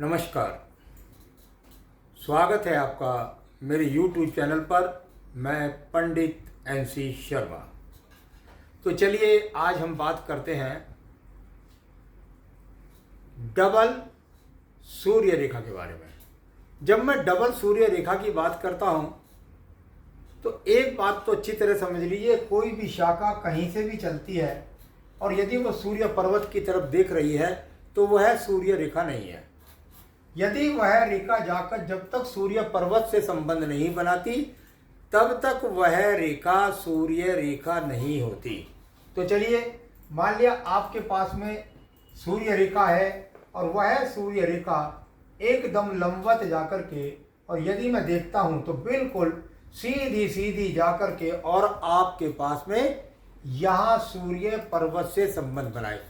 नमस्कार, स्वागत है आपका मेरे YouTube चैनल पर। मैं पंडित NC शर्मा। तो चलिए आज हम बात करते हैं डबल सूर्य रेखा के बारे में। जब मैं डबल सूर्य रेखा की बात करता हूं तो एक बात तो अच्छी तरह समझ लीजिए, कोई भी शाखा कहीं से भी चलती है और यदि वह सूर्य पर्वत की तरफ देख रही है तो वह सूर्य रेखा नहीं है। यदि वह रेखा जाकर जब तक सूर्य पर्वत से संबंध नहीं बनाती तब तक वह रेखा सूर्य रेखा नहीं होती। तो चलिए मान लिया आपके पास में सूर्य रेखा है और वह सूर्य रेखा एकदम लंबवत जाकर के, और यदि मैं देखता हूं तो बिल्कुल सीधी सीधी जाकर के और आपके पास में यहाँ सूर्य पर्वत से संबंध बनाए।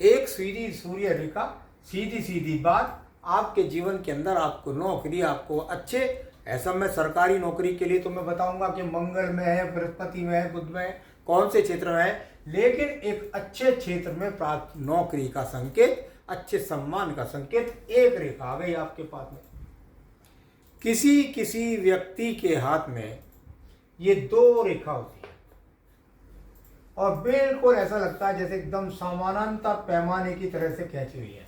एक सीधी सूर्य रेखा, सीधी सीधी बात, आपके जीवन के अंदर आपको नौकरी, आपको अच्छे, ऐसा मैं सरकारी नौकरी के लिए तो मैं बताऊंगा कि मंगल में है, बृहस्पति में है, बुध में है, कौन से क्षेत्र में है, लेकिन एक अच्छे क्षेत्र में प्राप्त नौकरी का संकेत, अच्छे सम्मान का संकेत, एक रेखा आ गई आपके पास में। किसी किसी व्यक्ति के हाथ में ये दो रेखा होती है और बिल्कुल ऐसा लगता है जैसे एकदम समानांतर पैमाने की तरह से खींची हुई है।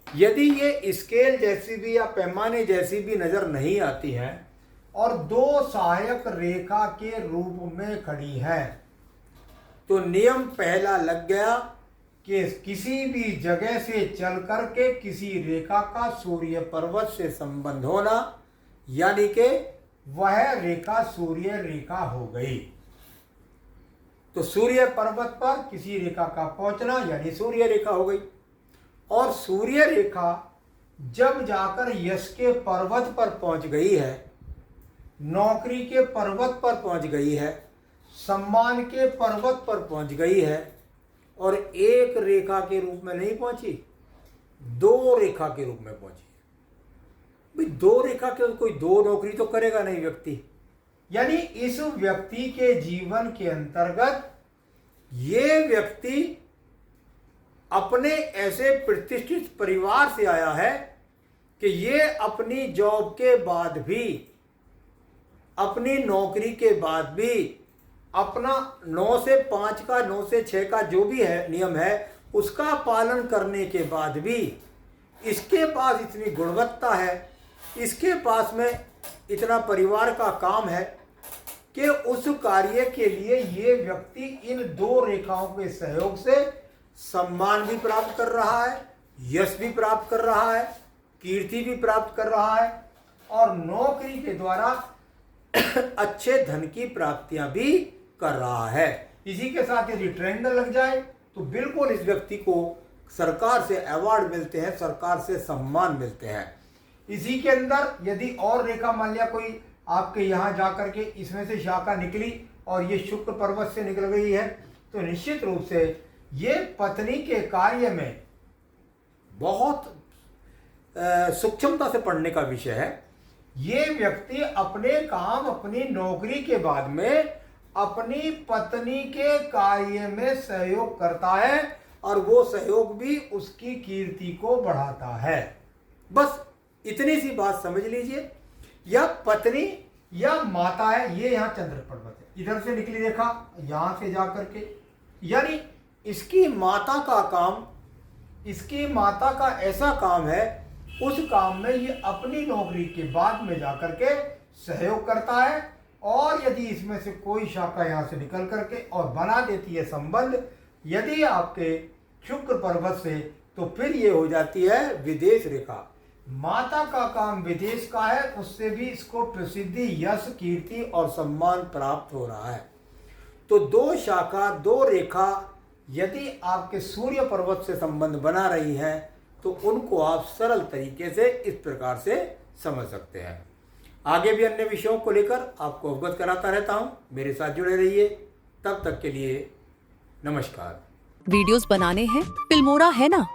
यदि ये स्केल जैसी भी या पैमाने जैसी भी नजर नहीं आती है और दो सहायक रेखा के रूप में खड़ी है तो नियम पहला लग गया कि किसी भी जगह से चल करके किसी रेखा का सूर्य पर्वत से संबंध होना, यानी कि वह रेखा सूर्य रेखा हो गई। तो सूर्य पर्वत पर किसी रेखा का पहुंचना यानी सूर्य रेखा हो गई। और सूर्य रेखा जब जाकर यश के पर्वत पर पहुंच गई है, नौकरी के पर्वत पर पहुंच गई है, सम्मान के पर्वत पर पहुंच गई है, और एक रेखा के रूप में नहीं पहुंची, दो रेखा के रूप में पहुंची। भाई दो रेखा के कोई दो नौकरी तो करेगा नहीं व्यक्ति। यानी इस व्यक्ति के जीवन के अंतर्गत ये व्यक्ति अपने ऐसे प्रतिष्ठित परिवार से आया है कि ये अपनी जॉब के बाद भी, अपनी नौकरी के बाद भी अपना 9 से 5 का, 9 से 6 का जो भी है नियम है उसका पालन करने के बाद भी इसके पास इतनी गुणवत्ता है, इसके पास में इतना परिवार का काम है कि उस कार्य के लिए ये व्यक्ति इन दो रेखाओं के सहयोग से सम्मान भी प्राप्त कर रहा है, यश भी प्राप्त कर रहा है, कीर्ति भी प्राप्त कर रहा है और नौकरी के द्वारा अच्छे धन की प्राप्तियां भी कर रहा है। इसी के साथ यदि ट्रायंगल लग जाए तो बिल्कुल इस व्यक्ति को सरकार से अवार्ड मिलते हैं, सरकार से सम्मान मिलते हैं। इसी के अंदर यदि और रेखा मान लिया कोई आपके यहाँ जाकर के इसमें से शाखा निकली और ये शुक्र पर्वत से निकल गई है तो निश्चित रूप से ये पत्नी के कार्य में बहुत सूक्ष्मता से पढ़ने का विषय है। ये व्यक्ति अपने काम, अपनी नौकरी के बाद में अपनी पत्नी के कार्य में सहयोग करता है और वो सहयोग भी उसकी कीर्ति को बढ़ाता है। बस इतनी सी बात समझ लीजिए। या पत्नी या माता है, ये यहाँ चंद्र पर्वत है, इधर से निकली रेखा यहां से जाकर के, यानी इसकी माता का काम, इसकी माता का ऐसा काम है, उस काम में ये अपनी नौकरी के बाद में जाकर के सहयोग करता है। और यदि इसमें से कोई शाखा यहाँ से निकल करके और बना देती है संबंध यदि आपके शुक्र पर्वत से, तो फिर ये हो जाती है विदेश रेखा। माता का काम विदेश का है, उससे भी इसको प्रसिद्धि, यश, कीर्ति और सम्मान प्राप्त हो रहा है। तो दो शाखा, दो रेखा यदि आपके सूर्य पर्वत से संबंध बना रही है तो उनको आप सरल तरीके से इस प्रकार से समझ सकते हैं। आगे भी अन्य विषयों को लेकर आपको अवगत कराता रहता हूं, मेरे साथ जुड़े रहिए। तब तक के लिए नमस्कार। वीडियोस बनाने हैं, फिल्मोरा है ना।